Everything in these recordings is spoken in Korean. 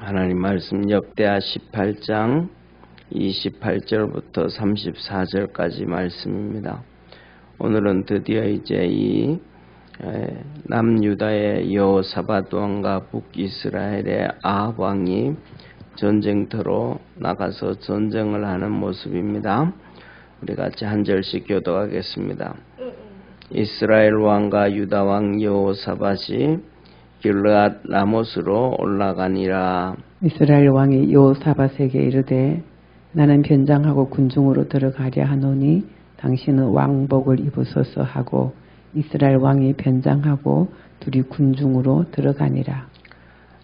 하나님 말씀 역대하 18장 28절부터 34절까지 말씀입니다. 오늘은 드디어 이제 이 남유다의 여호사밧 왕과 북이스라엘의 아합 왕이 전쟁터로 나가서 전쟁을 하는 모습입니다. 우리 같이 한 절씩 교독하겠습니다. 이스라엘 왕과 유다 왕 여호사밧이 길르앗 라못으로 올라가니라. 이스라엘 왕이 여호사밧에게 이르되 나는 변장하고 군중으로 들어가려 하노니 당신은 왕복을 입으소서 하고 이스라엘 왕이 변장하고 둘이 군중으로 들어가니라.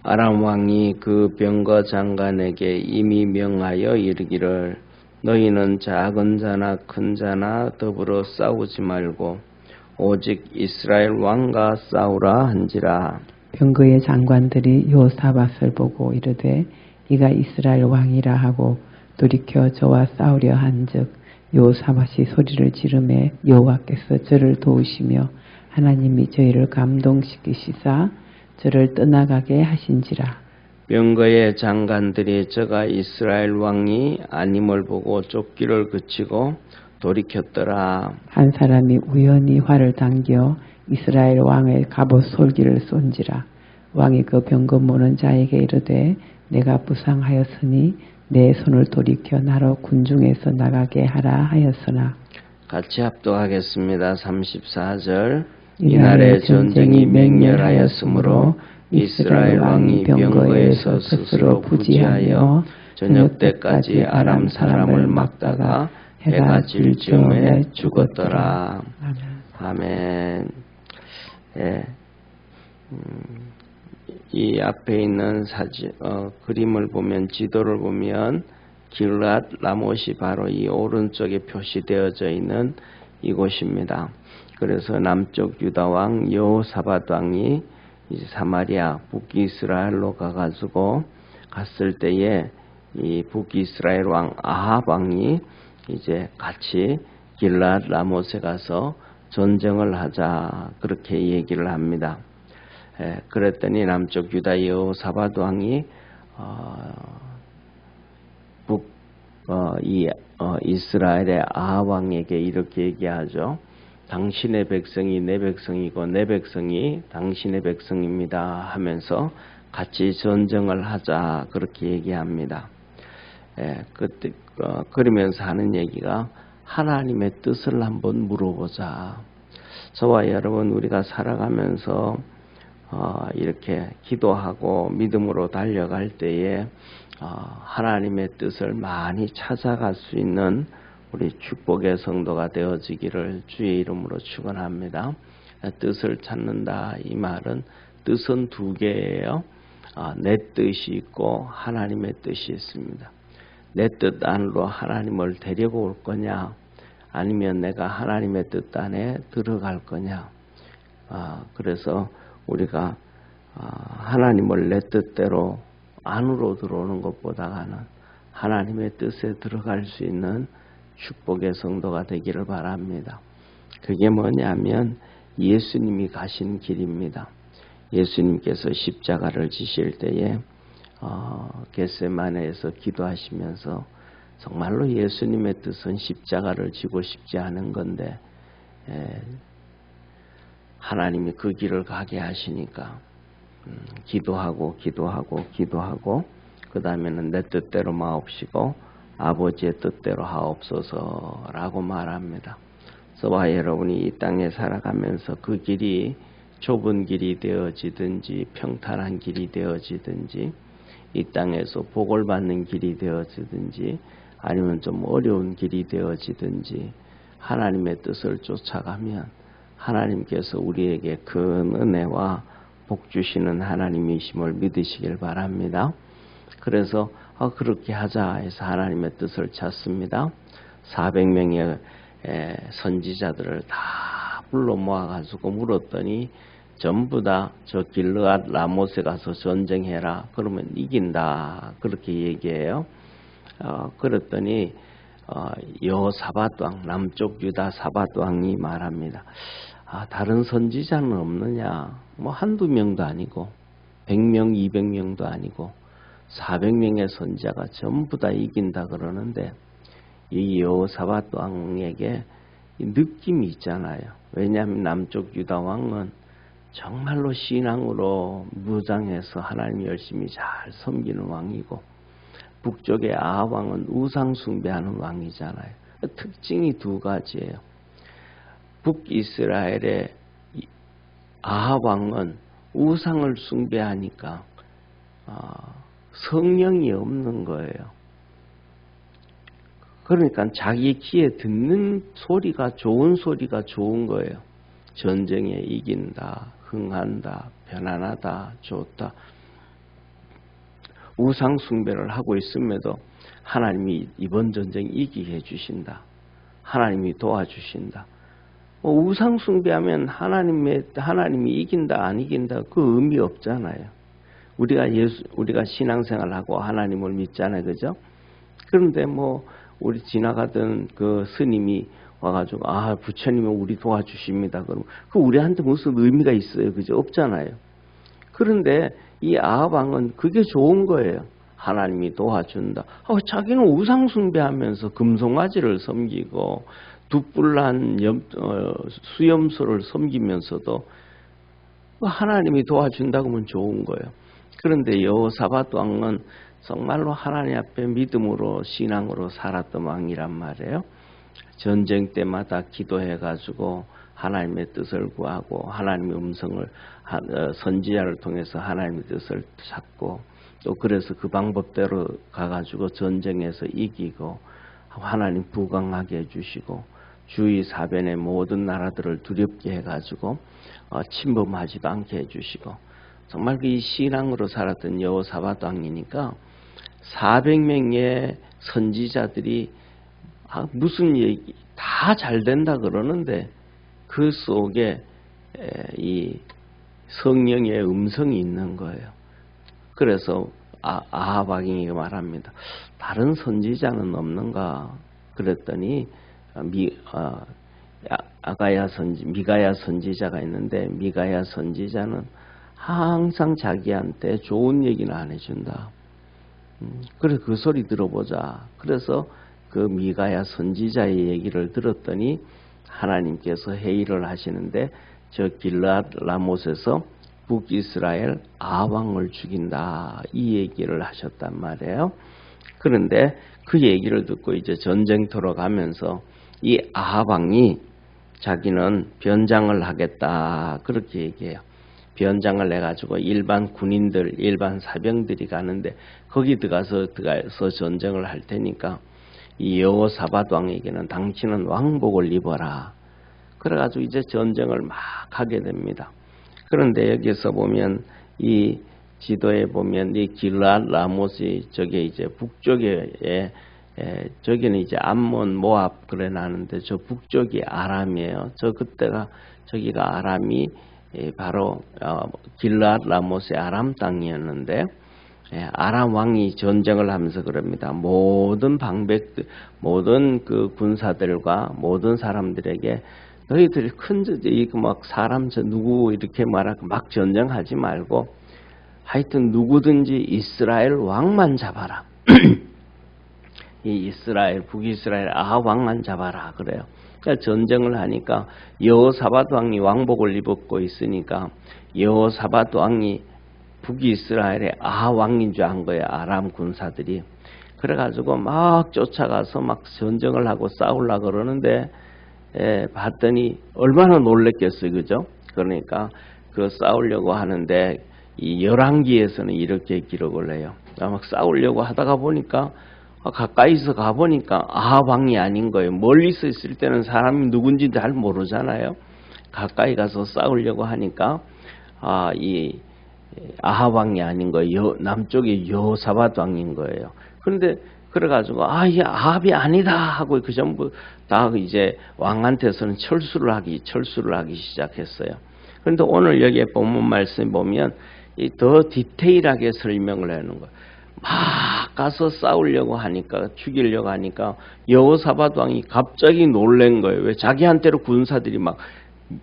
아람 왕이 그 병거 장관에게 이미 명하여 이르기를 너희는 작은 자나 큰 자나 더불어 싸우지 말고 오직 이스라엘 왕과 싸우라 한지라. 병거의 장관들이 여호사밧을 보고 이르되 이가 이스라엘 왕이라 하고 돌이켜 저와 싸우려 한즉 여호사밧이 소리를 지르매 여호와께서 저를 도우시며 하나님이 저희를 감동시키시사 저를 떠나가게 하신지라. 병거의 장관들이 저가 이스라엘 왕이 아님을 보고 쫓기를 그치고 돌이켰더라. 한 사람이 우연히 활을 당겨 이스라엘 왕의 갑옷 솔기를 쏜지라. 왕이 그 병거 모는 자에게 이르되 내가 부상하였으니 내 손을 돌이켜 나로 군중에서 나가게 하라 하였으나. 같이 합독하겠습니다. 34절 이날에 전쟁이 맹렬하였으므로 이스라엘 왕이 병거에서 스스로 부지하여 저녁 때까지 아람 사람을 막다가 해가 질 즈음에 죽었더라. 아멘. 예. 이 앞에 있는 그림을 보면 지도를 보면 길르앗 라못이 바로 이 오른쪽에 표시되어져 있는 이곳입니다. 그래서 남쪽 유다 왕 여호사밧 왕이 이제 사마리아 북이스라엘로 가가지고 갔을 때에 이 북이스라엘 왕 아합 왕이 이제 같이 길르앗 라못에 가서 전쟁을 하자 그렇게 얘기를 합니다. 그랬더니 남쪽 유다 여호사밧 왕이 이스라엘의 아합 왕에게 이렇게 얘기하죠. 당신의 백성이 내 백성이고 내 백성이 당신의 백성입니다 하면서 같이 전쟁을 하자 그렇게 얘기합니다. 그러면서 하는 얘기가 하나님의 뜻을 한번 물어보자. 저와 여러분 우리가 살아가면서 이렇게 기도하고 믿음으로 달려갈 때에 하나님의 뜻을 많이 찾아갈 수 있는 우리 축복의 성도가 되어지기를 주의 이름으로 축원합니다. 뜻을 찾는다 이 말은 뜻은 두 개예요. 내 뜻이 있고 하나님의 뜻이 있습니다. 내 뜻 안으로 하나님을 데리고 올 거냐 아니면 내가 하나님의 뜻 안에 들어갈 거냐. 그래서 우리가 하나님을 내 뜻대로 안으로 들어오는 것보다는 하나님의 뜻에 들어갈 수 있는 축복의 성도가 되기를 바랍니다. 그게 뭐냐면 예수님이 가신 길입니다. 예수님께서 십자가를 지실 때에 겟세마네에서 기도하시면서 정말로 예수님의 뜻은 십자가를 지고 싶지 않은 건데 하나님이 그 길을 가게 하시니까 기도하고 그 다음에는 내 뜻대로 마옵시고 아버지의 뜻대로 하옵소서라고 말합니다. 저와 여러분이 이 땅에 살아가면서 그 길이 좁은 길이 되어지든지 평탄한 길이 되어지든지 이 땅에서 복을 받는 길이 되어지든지 아니면 좀 어려운 길이 되어지든지 하나님의 뜻을 쫓아가면 하나님께서 우리에게 큰 은혜와 복 주시는 하나님이심을 믿으시길 바랍니다. 그래서 그렇게 하자 해서 하나님의 뜻을 찾습니다. 400명의 선지자들을 다 불러 모아가지고 물었더니 전부 다 저 길르앗 라못에 가서 전쟁해라. 그러면 이긴다. 그렇게 얘기해요. 그랬더니 여호사밧 왕, 남쪽 유다 사밧 왕이 말합니다. 다른 선지자는 없느냐? 뭐 한두 명도 아니고 100명, 200명도 아니고 400명의 선지자가 전부 다 이긴다 그러는데 이 여호사밧 왕에게 느낌이 있잖아요. 왜냐하면 남쪽 유다 왕은 정말로 신앙으로 무장해서 하나님 열심히 잘 섬기는 왕이고 북쪽의 아합 왕은 우상 숭배하는 왕이잖아요. 특징이 두 가지예요. 북이스라엘의 아합 왕은 우상을 숭배하니까 성령이 없는 거예요. 그러니까 자기 귀에 듣는 소리가 좋은 소리가 좋은 거예요. 전쟁에 이긴다, 흥한다, 편안하다, 좋다. 우상 숭배를 하고 있음에도 하나님이 이번 전쟁 이기게 해주신다. 하나님이 도와주신다. 우상 숭배하면 하나님이 이긴다 안 이긴다 그 의미 없잖아요. 우리가 신앙생활하고 하나님을 믿잖아요, 그죠? 그런데 우리 지나가던 그 스님이 와가지고 부처님은 우리 도와주십니다. 그럼 그 우리한테 무슨 의미가 있어요, 그죠? 없잖아요. 그런데 이 아합 왕은 그게 좋은 거예요. 하나님이 도와준다. 자기는 우상 숭배하면서 금송아지를 섬기고 둣불난 수염소를 섬기면서도 하나님이 도와준다고 하면 좋은 거예요. 그런데 여호사밧 왕은 정말로 하나님 앞에 믿음으로 신앙으로 살았던 왕이란 말이에요. 전쟁 때마다 기도해가지고 하나님의 뜻을 구하고 하나님의 음성을 선지자를 통해서 하나님의 뜻을 찾고 또 그래서 그 방법대로 가가지고 전쟁에서 이기고 하나님 부강하게 해주시고 주위 사변의 모든 나라들을 두렵게 해가지고 침범하지도 않게 해주시고 정말 이 신앙으로 살았던 여호사밧 왕이니까 400명의 선지자들이 무슨 얘기 다 잘 된다 그러는데 그 속에 이 성령의 음성이 있는 거예요. 그래서 아합 왕이 말합니다. 다른 선지자는 없는가? 그랬더니 미가야 선지자가 있는데 미가야 선지자는 항상 자기한테 좋은 얘기는 안 해준다. 그래서 그 소리 들어보자. 그래서 그 미가야 선지자의 얘기를 들었더니 하나님께서 회의를 하시는데 저 길르앗 라못에서 북이스라엘 아합 왕을 죽인다. 이 얘기를 하셨단 말이에요. 그런데 그 얘기를 듣고 이제 전쟁터로 가면서 이 아합 왕이 자기는 변장을 하겠다. 그렇게 얘기해요. 변장을 해가지고 일반 군인들, 일반 사병들이 가는데 거기 들어가서 전쟁을 할 테니까 이 여호사밧 왕에게는 당신은 왕복을 입어라. 그래가지고 이제 전쟁을 막 하게 됩니다. 그런데 여기서 보면 이 지도에 보면 이 길르앗 라못이 저게 이제 북쪽에 저기는 이제 암몬 모압 그래 나는데 저 북쪽이 아람이에요. 그때가 저기가 아람이 바로 길르앗 라못의 아람 땅이었는데 아람 왕이 전쟁을 하면서 그럽니다. 모든 방백들, 모든 그 군사들과 모든 사람들에게 너희들이 이거 막 사람 누구 이렇게 말하고 막 전쟁하지 말고 하여튼 누구든지 이스라엘 왕만 잡아라. 이 이스라엘 북이스라엘 아합 왕만 잡아라 그래요. 그러니까 전쟁을 하니까 여호사밧 왕이 왕복을 입고 있으니까 여호사밧 왕이 북이스라엘의 아합 왕인 줄 안 거예요. 아람 군사들이. 그래가지고 막 쫓아가서 막 전쟁을 하고 싸우려고 그러는데 봤더니 얼마나 놀랬겠어요. 그죠? 그러니까 그 싸우려고 하는데 이 열왕기에서는 이렇게 기록을 해요. 막 싸우려고 하다가 보니까 가까이서 가보니까 아합 왕이 아닌 거예요. 멀리서 있을 때는 사람이 누군지 잘 모르잖아요. 가까이 가서 싸우려고 하니까 이 아합 왕이 아닌 거예요. 남쪽에 여호사밧 왕인 거예요. 그런데 그래가지고 이 아합이 아니다 하고 그 전부 다 이제 왕한테서는 철수를 하기 시작했어요. 그런데 오늘 여기에 본문 말씀 보면 더 디테일하게 설명을 하는 거예요. 막 가서 싸우려고 하니까 죽이려고 하니까 여호사밧 왕이 갑자기 놀란 거예요. 왜 자기한테로 군사들이 막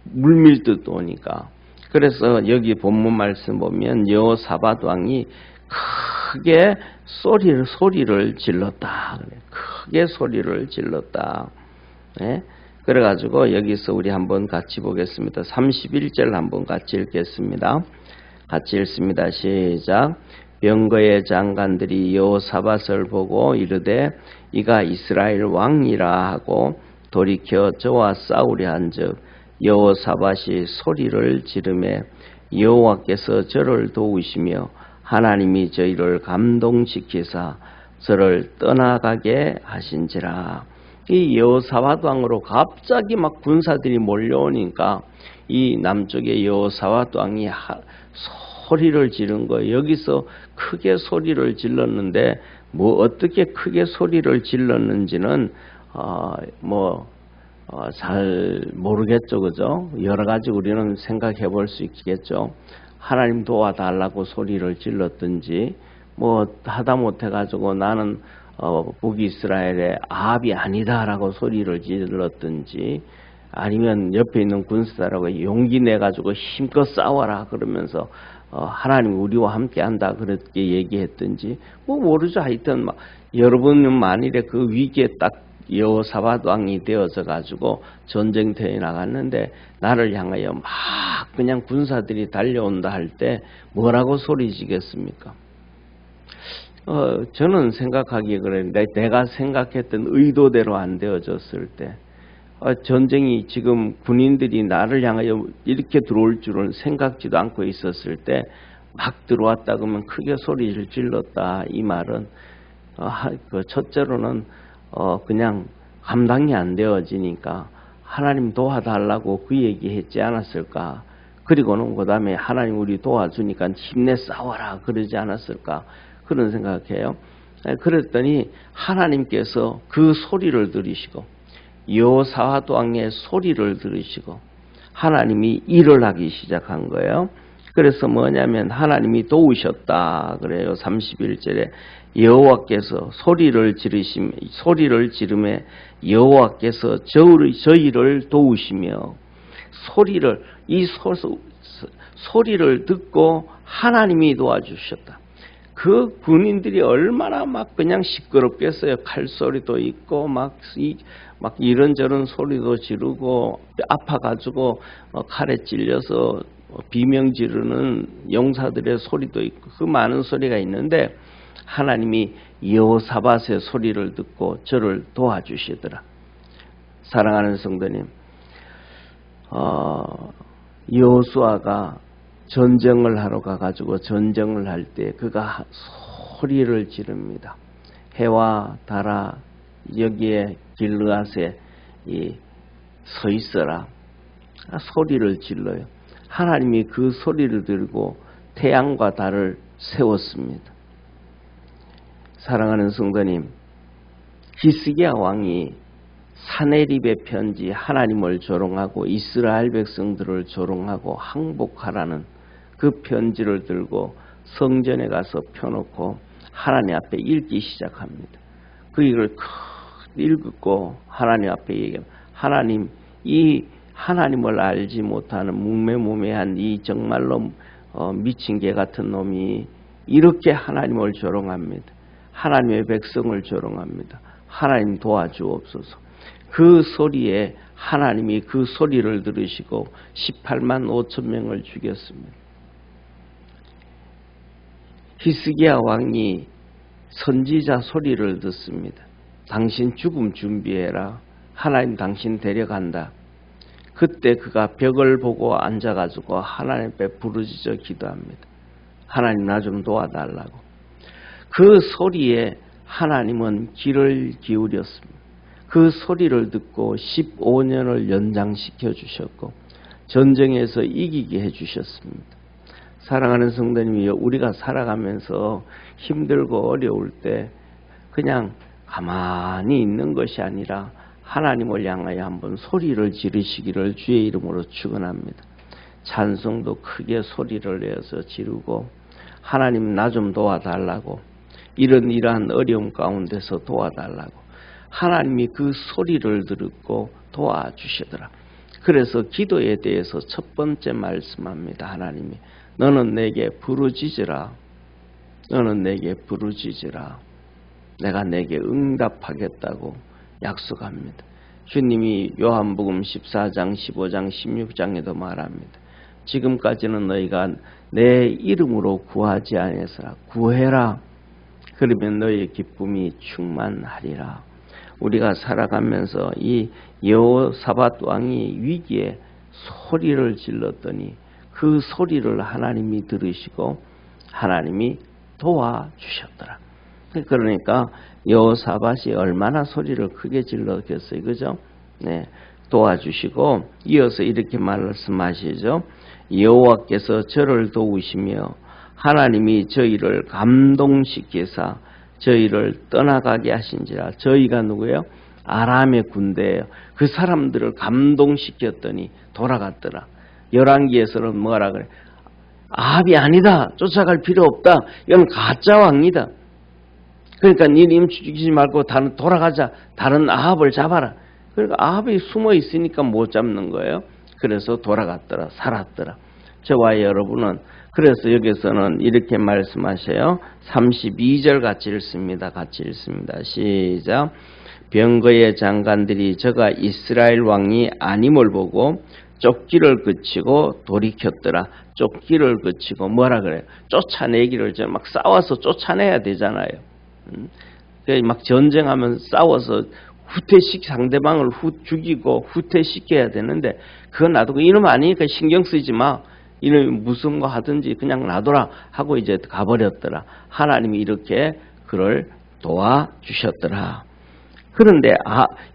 물밀듯 오니까. 그래서 여기 본문 말씀 보면 여호사밧 왕이 크게 소리를 질렀다. 크게 소리를 질렀다. 네? 그래가지고 여기서 우리 한번 같이 보겠습니다. 31절 한번 같이 읽겠습니다. 같이 읽습니다. 시작. 병거의 장관들이 여호사밧을 보고 이르되 이가 이스라엘 왕이라 하고 돌이켜 저와 싸우려 한즉 여호사밧이 소리를 지르매 여호와께서 저를 도우시며 하나님이 저희를 감동시키사 저를 떠나가게 하신지라. 이 여호사밧 왕으로 갑자기 막 군사들이 몰려오니까 이 남쪽의 여호사밧 왕이 소리를 지른 거예요. 여기서 크게 소리를 질렀는데 뭐 어떻게 크게 소리를 질렀는지는 잘 모르겠죠, 그죠? 여러 가지 우리는 생각해 볼 수 있겠죠. 하나님 도와달라고 소리를 질렀든지, 뭐 하다못해 가지고 나는 북이스라엘의 아합이 아니다라고 소리를 질렀든지, 아니면 옆에 있는 군사들하고 용기 내 가지고 힘껏 싸워라 그러면서 하나님 우리와 함께한다 그렇게 얘기했든지, 뭐 모르죠. 하여튼 막 여러분은 만일에 그 위기에 딱 여호사밧 왕이 되어져 가지고 전쟁터에 나갔는데 나를 향하여 막 그냥 군사들이 달려온다 할 때 뭐라고 소리지겠습니까? 저는 생각하기에 그랬는데 내가 생각했던 의도대로 안 되어졌을 때 전쟁이 지금 군인들이 나를 향하여 이렇게 들어올 줄은 생각지도 않고 있었을 때 막 들어왔다 그러면 크게 소리를 질렀다. 이 말은 첫째로는 그냥 감당이 안 되어지니까 하나님 도와달라고 그 얘기했지 않았을까. 그리고는 그 다음에 하나님 우리 도와주니까 힘내 싸워라 그러지 않았을까. 그런 생각해요. 그랬더니 하나님께서 그 소리를 들으시고 여호사밧 왕의 소리를 들으시고 하나님이 일을 하기 시작한 거예요. 그래서 뭐냐면 하나님이 도우셨다 그래요. 31절에 여호와께서 소리를 지르매 여호와께서 저희를 도우시며 소리를 듣고 하나님이 도와주셨다. 그 군인들이 얼마나 막 그냥 시끄럽겠어요. 칼소리도 있고 막 이런저런 소리도 지르고 아파가지고 칼에 찔려서 비명 지르는 용사들의 소리도 있고 그 많은 소리가 있는데 하나님이 여호사밧의 소리를 듣고 저를 도와주시더라. 사랑하는 성도님, 여호수아가 전쟁을 하러 가가지고 전쟁을 할 때 그가 소리를 지릅니다. 해와 달아 여기에 길르앗에 서 있어라. 소리를 질러요. 하나님이 그 소리를 들고 태양과 달을 세웠습니다. 사랑하는 성도님, 히스기야 왕이 사네립의 편지 하나님을 조롱하고 이스라엘 백성들을 조롱하고 항복하라는 그 편지를 들고 성전에 가서 펴놓고 하나님 앞에 읽기 시작합니다. 그 이걸 읽고 하나님 앞에 얘기합니다. 하나님, 이 하나님을 알지 못하는 묵매무매한 이 정말로 미친 개 같은 놈이 이렇게 하나님을 조롱합니다. 하나님의 백성을 조롱합니다. 하나님 도와주옵소서. 그 소리에 하나님이 그 소리를 들으시고 18만 5천 명을 죽였습니다. 히스기야 왕이 선지자 소리를 듣습니다. 당신 죽음 준비해라. 하나님 당신 데려간다. 그때 그가 벽을 보고 앉아가지고 하나님 앞에 부르짖어 기도합니다. 하나님 나 좀 도와달라고. 그 소리에 하나님은 귀를 기울였습니다. 그 소리를 듣고 15년을 연장시켜 주셨고 전쟁에서 이기게 해주셨습니다. 사랑하는 성도님이 우리가 살아가면서 힘들고 어려울 때 그냥 가만히 있는 것이 아니라 하나님을 향하여 한번 소리를 지르시기를 주의 이름으로 축원합니다. 찬송도 크게 소리를 내어서 지르고 하나님 나 좀 도와달라고, 이러한 어려움 가운데서 도와달라고 하나님이 그 소리를 듣고 도와주시더라. 그래서 기도에 대해서 첫 번째 말씀합니다. 하나님이 너는 내게 부르짖으라. 너는 내게 부르짖으라. 내가 내게 응답하겠다고 약속합니다. 주님이 요한복음 14장, 15장, 16장에도 말합니다. 지금까지는 너희가 내 이름으로 구하지 아니하였으나 구해라. 그러면 너희의 기쁨이 충만하리라. 우리가 살아가면서 이 여호사밧 왕이 위기에 소리를 질렀더니 그 소리를 하나님이 들으시고 하나님이 도와주셨더라. 그러니까 여호사밧이 얼마나 소리를 크게 질렀겠어요. 그죠? 네, 도와주시고 이어서 이렇게 말씀하시죠. 여호와께서 저를 도우시며 하나님이 저희를 감동시키사 저희를 떠나가게 하신지라. 저희가 누구예요? 아람의 군대예요. 그 사람들을 감동시켰더니 돌아갔더라. 열왕기에서는 뭐라 그래? 아합이 아니다. 쫓아갈 필요 없다. 이건 가짜 왕이다. 그러니까 니님 죽이지 말고 돌아가자. 다른 아합을 잡아라. 그러니까 아합이 숨어 있으니까 못 잡는 거예요. 그래서 돌아갔더라. 살았더라. 저와 여러분은 그래서 여기서는 이렇게 말씀하셔요. 32절 같이 읽습니다. 같이 읽습니다. 시작. 병거의 장관들이 저가 이스라엘 왕이 아님을 보고 쫓기를 그치고 돌이켰더라. 쫓기를 그치고 뭐라 그래요? 쫓아내기를 막 싸워서 쫓아내야 되잖아요. 막 전쟁하면 싸워서 상대방을 죽이고 후퇴시켜야 되는데 그거 놔두고 이놈 아니니까 신경 쓰지 마. 이놈이 무슨 거 하든지 그냥 놔둬라 하고 이제 가버렸더라. 하나님이 이렇게 그를 도와주셨더라. 그런데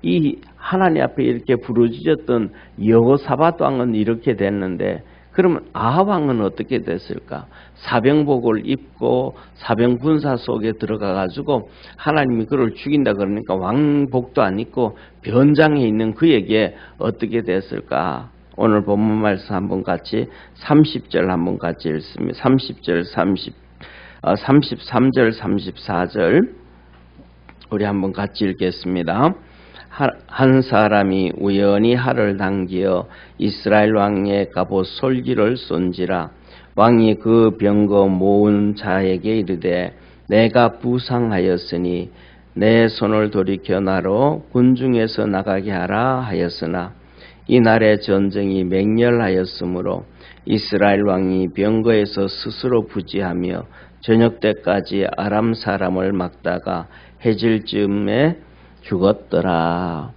이 하나님 앞에 이렇게 부르짖었던 여호사밧 왕은 이렇게 됐는데 그러면 아합 왕은 어떻게 됐을까? 사병복을 입고 사병 군사 속에 들어가 가지고 하나님이 그를 죽인다 그러니까 왕복도 안 입고 변장해 있는 그에게 어떻게 됐을까? 오늘 본문 말씀 한번 같이 30절 한번 같이 읽습니다. 30절 33절 34절 우리 한번 같이 읽겠습니다. 한 사람이 우연히 활을 당기어 이스라엘 왕의 갑옷 솔기를 쏜지라. 왕이 그 병거 모은 자에게 이르되 내가 부상하였으니 내 손을 돌이켜 나로 군중에서 나가게 하라 하였으나 이날의 전쟁이 맹렬하였으므로 이스라엘 왕이 병거에서 스스로 부지하며 저녁 때까지 아람 사람을 막다가 해질 즈음에 죽었더라.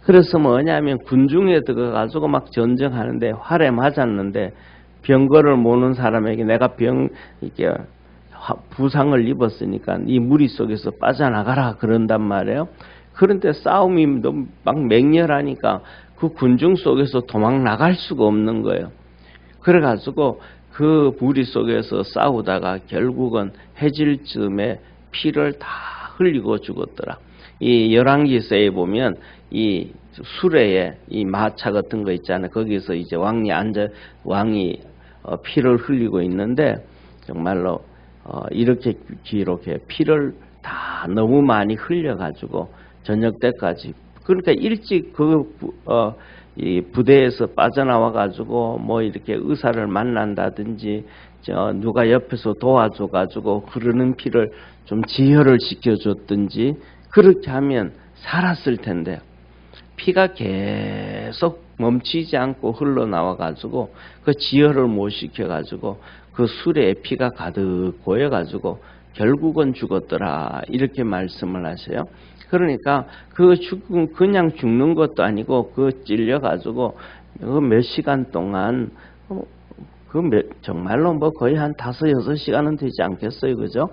그래서 뭐냐면 군중에 들어가지고 막 전쟁하는데 활에 맞았는데 병거를 모는 사람에게 내가 이게 부상을 입었으니까 이 무리 속에서 빠져나가라 그런단 말이에요. 그런데 싸움이 너무 막 맹렬하니까 그 군중 속에서 도망 나갈 수가 없는 거예요. 그래가지고 그 무리 속에서 싸우다가 결국은 해질 즈음에 피를 다 흘리고 죽었더라. 이 열왕기서에 보면 이 수레에 이 마차 같은 거 있잖아요. 거기서 이제 왕이 피를 흘리고 있는데 정말로 이렇게 기록해 피를 다 너무 많이 흘려가지고 저녁 때까지 그러니까 일찍 이 부대에서 빠져나와가지고 뭐 이렇게 의사를 만난다든지 누가 옆에서 도와줘가지고 흐르는 피를 좀 지혈을 시켜줬든지 그렇게 하면 살았을 텐데 피가 계속 멈추지 않고 흘러나와가지고 그 지혈을 못 시켜가지고 그 수레에 피가 가득 고여가지고 결국은 죽었더라 이렇게 말씀을 하세요. 그러니까 그 그냥 죽는 것도 아니고 그 찔려가지고 그 몇 시간 동안 정말로 뭐 거의 한 5-6시간은 되지 않겠어요, 그죠?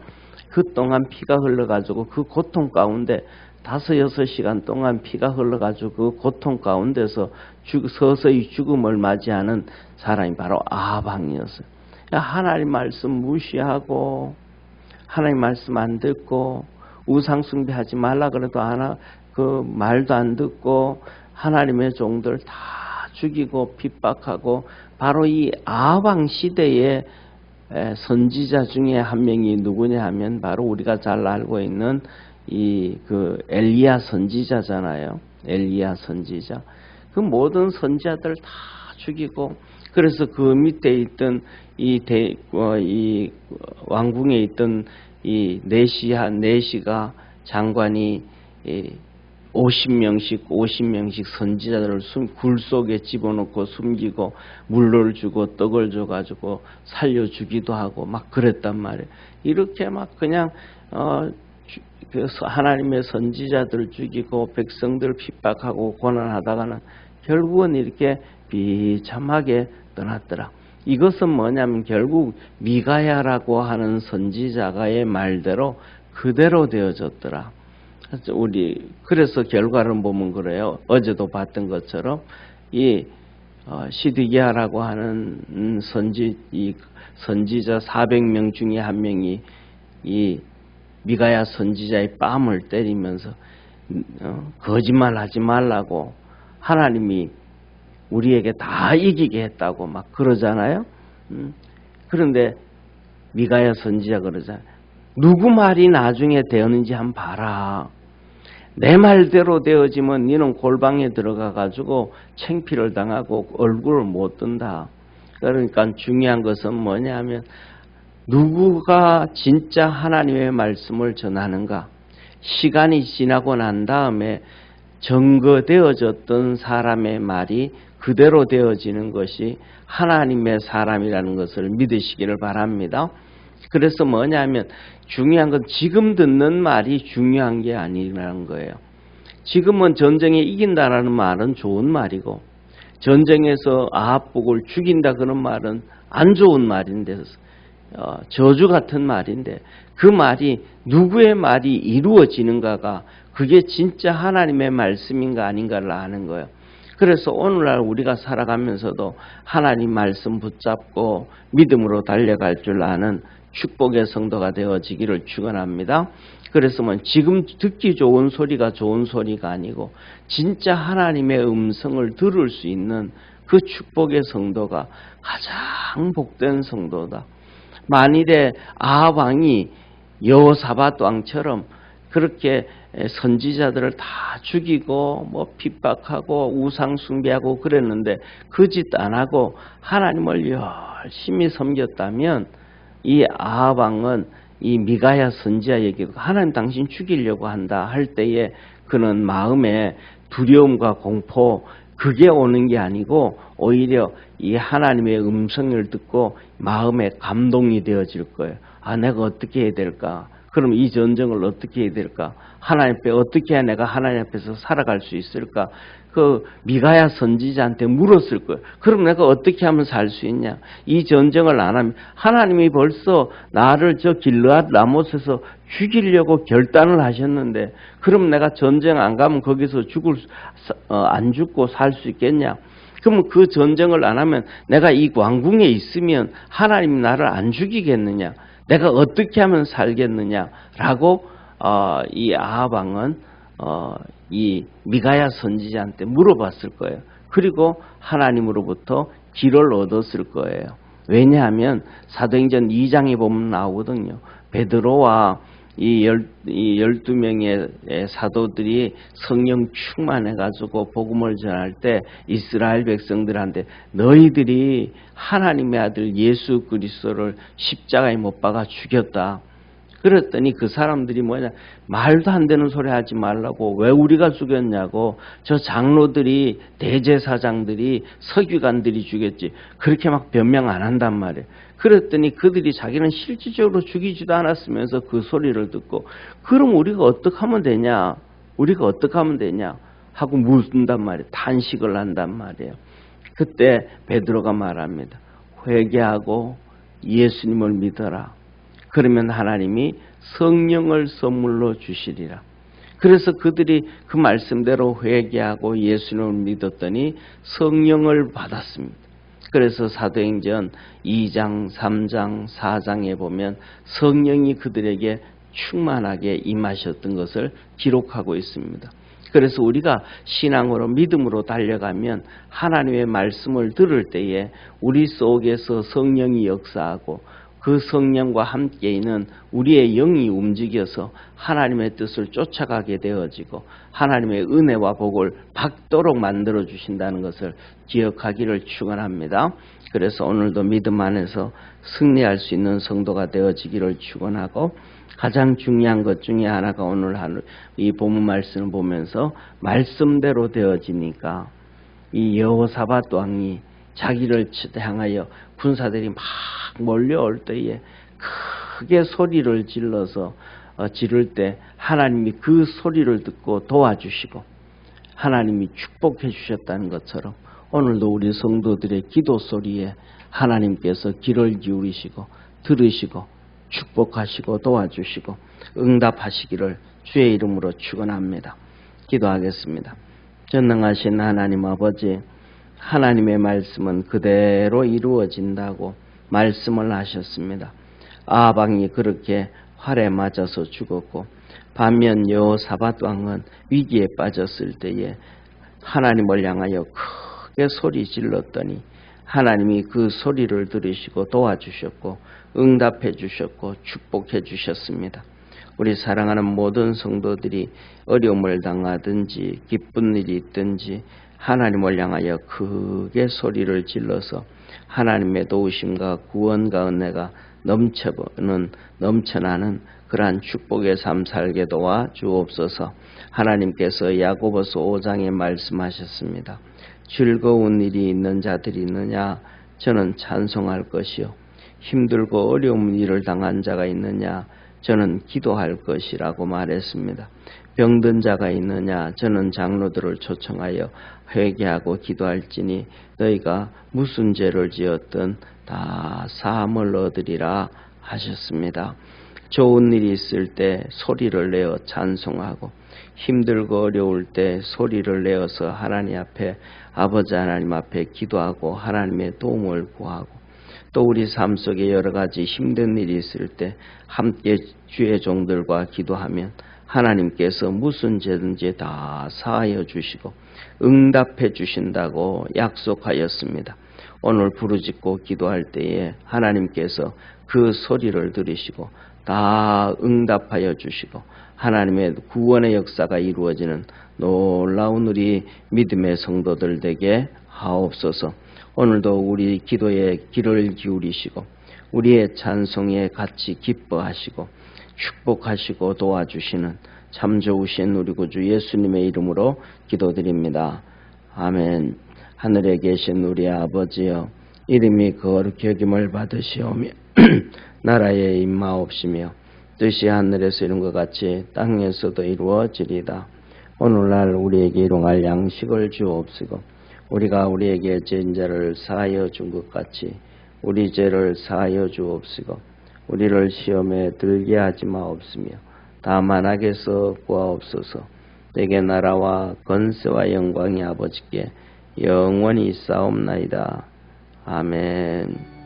그 동안 피가 흘러가지고 그 고통 가운데 5-6시간 동안 피가 흘러가지고 그 고통 가운데서 서서히 죽음을 맞이하는 사람이 바로 아합 왕이었어요. 하나님 말씀 무시하고 하나님 말씀 안 듣고 우상 숭배하지 말라 그래도 그 말도 안 듣고 하나님의 종들 다 죽이고 핍박하고 바로 이 아합 왕 시대의 선지자 중에 한 명이 누구냐 하면 바로 우리가 잘 알고 있는 그 엘리야 선지자잖아요. 엘리야 선지자. 그 모든 선지자들 다 죽이고 그래서 그 밑에 있던 이 왕궁에 있던 이 내시가 장관이 50명씩 선지자들을 굴 속에 집어넣고 숨기고 물을 주고 떡을 줘가지고 살려주기도 하고 막 그랬단 말이에요. 이렇게 막 그냥 하나님의 선지자들 죽이고 백성들 핍박하고 고난하다가는 결국은 이렇게 비참하게 떠났더라. 이것은 뭐냐면 결국 미가야라고 하는 선지자가의 말대로 그대로 되어졌더라. 그래서 결과를 보면 그래요. 어제도 봤던 것처럼 이 시드기야라고 하는 선지자 400명 중에 한 명이 이 미가야 선지자의 뺨을 때리면서 거짓말하지 말라고 하나님이 우리에게 다 이기게 했다고 막 그러잖아요. 그런데 미가야 선지자 그러잖아요. 누구 말이 나중에 되었는지 한번 봐라. 내 말대로 되어지면 너는 골방에 들어가 가지고 창피를 당하고 얼굴을 못 든다. 그러니까 중요한 것은 뭐냐면 누구가 진짜 하나님의 말씀을 전하는가. 시간이 지나고 난 다음에 증거되어졌던 사람의 말이 그대로 되어지는 것이 하나님의 사람이라는 것을 믿으시기를 바랍니다. 그래서 뭐냐면 중요한 건 지금 듣는 말이 중요한 게 아니라는 거예요. 지금은 전쟁에 이긴다라는 말은 좋은 말이고 전쟁에서 아합복을 죽인다 그런 말은 안 좋은 말인데 저주 같은 말인데 그 말이 누구의 말이 이루어지는가가 그게 진짜 하나님의 말씀인가 아닌가를 아는 거예요. 그래서 오늘날 우리가 살아가면서도 하나님 말씀 붙잡고 믿음으로 달려갈 줄 아는 축복의 성도가 되어지기를 축원합니다. 그래서 지금 듣기 좋은 소리가 좋은 소리가 아니고 진짜 하나님의 음성을 들을 수 있는 그 축복의 성도가 가장 복된 성도다. 만일에 아합 왕이 여호사밧 왕처럼 그렇게 선지자들을 다 죽이고 핍박하고 우상 숭배하고 그랬는데 그 짓 안 하고 하나님을 열심히 섬겼다면 이 아합 왕은 이 미가야 선지자에게 하나님 당신 죽이려고 한다 할 때에 그는 마음에 두려움과 공포 그게 오는 게 아니고 오히려 이 하나님의 음성을 듣고 마음에 감동이 되어질 거예요. 아, 내가 어떻게 해야 될까? 그럼 이 전쟁을 어떻게 해야 될까? 하나님 앞에 어떻게 해야 내가 하나님 앞에서 살아갈 수 있을까? 그 미가야 선지자한테 물었을 거예요. 그럼 내가 어떻게 하면 살 수 있냐? 이 전쟁을 안 하면 하나님이 벌써 나를 저 길르앗 라못에서 죽이려고 결단을 하셨는데 그럼 내가 전쟁 안 가면 거기서 안 죽고 살 수 있겠냐? 그럼 그 전쟁을 안 하면 내가 이 왕궁에 있으면 하나님이 나를 안 죽이겠느냐? 내가 어떻게 하면 살겠느냐라고 이 아합 왕은 이 미가야 선지자한테 물어봤을 거예요. 그리고 하나님으로부터 길을 얻었을 거예요. 왜냐하면 사도행전 2장에 보면 나오거든요. 베드로와 이 12명의 사도들이 성령 충만해가지고 복음을 전할 때 이스라엘 백성들한테 너희들이 하나님의 아들 예수 그리스도를 십자가에 못 박아 죽였다. 그랬더니 그 사람들이 뭐냐 말도 안 되는 소리 하지 말라고 왜 우리가 죽였냐고 저 장로들이 대제사장들이 서기관들이 죽였지 그렇게 막 변명 안 한단 말이에요. 그랬더니 그들이 자기는 실질적으로 죽이지도 않았으면서 그 소리를 듣고 그럼 우리가 어떻게 하면 되냐 우리가 어떻게 하면 되냐 하고 묻는단 말이에요. 탄식을 한단 말이에요. 그때 베드로가 말합니다. 회개하고 예수님을 믿어라. 그러면 하나님이 성령을 선물로 주시리라. 그래서 그들이 그 말씀대로 회개하고 예수님을 믿었더니 성령을 받았습니다. 그래서 사도행전 2장, 3장, 4장에 보면 성령이 그들에게 충만하게 임하셨던 것을 기록하고 있습니다. 그래서 우리가 신앙으로 믿음으로 달려가면 하나님의 말씀을 들을 때에 우리 속에서 성령이 역사하고 그 성령과 함께 있는 우리의 영이 움직여서 하나님의 뜻을 쫓아가게 되어지고 하나님의 은혜와 복을 받도록 만들어 주신다는 것을 기억하기를 축원합니다. 그래서 오늘도 믿음 안에서 승리할 수 있는 성도가 되어지기를 축원하고 가장 중요한 것 중에 하나가 오늘 이 본문 말씀을 보면서 말씀대로 되어지니까 이 여호사밧 왕이 자기를 향하여 군사들이 막 몰려올 때에 크게 소리를 질러서 지를 때 하나님이 그 소리를 듣고 도와주시고 하나님이 축복해 주셨다는 것처럼 오늘도 우리 성도들의 기도 소리에 하나님께서 귀를 기울이시고 들으시고 축복하시고 도와주시고 응답하시기를 주의 이름으로 축원합니다. 기도하겠습니다. 전능하신 하나님 아버지, 하나님의 말씀은 그대로 이루어진다고 말씀을 하셨습니다. 아방이 그렇게 활에 맞아서 죽었고 반면 여호사밧 왕은 위기에 빠졌을 때에 하나님을 향하여 크게 소리 질렀더니 하나님이 그 소리를 들으시고 도와주셨고 응답해 주셨고 축복해 주셨습니다. 우리 사랑하는 모든 성도들이 어려움을 당하든지 기쁜 일이 있든지 하나님을 향하여 크게 소리를 질러서 하나님의 도우심과 구원과 은혜가 넘쳐나는 그러한 축복의 삶 살게 도와 주옵소서. 하나님께서 야고보서 5장에 말씀하셨습니다. 즐거운 일이 있는 자들이 있느냐? 저는 찬송할 것이요. 힘들고 어려운 일을 당한 자가 있느냐? 저는 기도할 것이라고 말했습니다. 병든 자가 있느냐? 저는 장로들을 초청하여 회개하고 기도할지니 너희가 무슨 죄를 지었든 다 사함을 얻으리라 하셨습니다. 좋은 일이 있을 때 소리를 내어 찬송하고 힘들고 어려울 때 소리를 내어서 하나님 앞에 아버지 하나님 앞에 기도하고 하나님의 도움을 구하고 또 우리 삶 속에 여러 가지 힘든 일이 있을 때 함께 주의 종들과 기도하면 하나님께서 무슨 죄든지 다 사하여 주시고 응답해 주신다고 약속하였습니다. 오늘 부르짖고 기도할 때에 하나님께서 그 소리를 들으시고 다 응답하여 주시고 하나님의 구원의 역사가 이루어지는 놀라운 우리 믿음의 성도들 되게 하옵소서. 오늘도 우리 기도에 귀를 기울이시고 우리의 찬송에 같이 기뻐하시고 축복하시고 도와주시는 참 좋으신 우리 구주 예수님의 이름으로 기도드립니다. 아멘. 하늘에 계신 우리 아버지여, 이름이 거룩히 여김을 받으시오며 나라에 임하옵시며 뜻이 하늘에서 이룬 것 같이 땅에서도 이루어지리다. 오늘날 우리에게 일용할 양식을 주옵시고 우리가 우리에게 죄인 자를 사하여 준 것 같이 우리 죄를 사하여 주옵시고 우리를 시험에 들게 하지 마옵시며 다만 악에서 구하옵소서. 내게 나라와 권세와 영광이 아버지께 영원히 있사옵나이다. 아멘.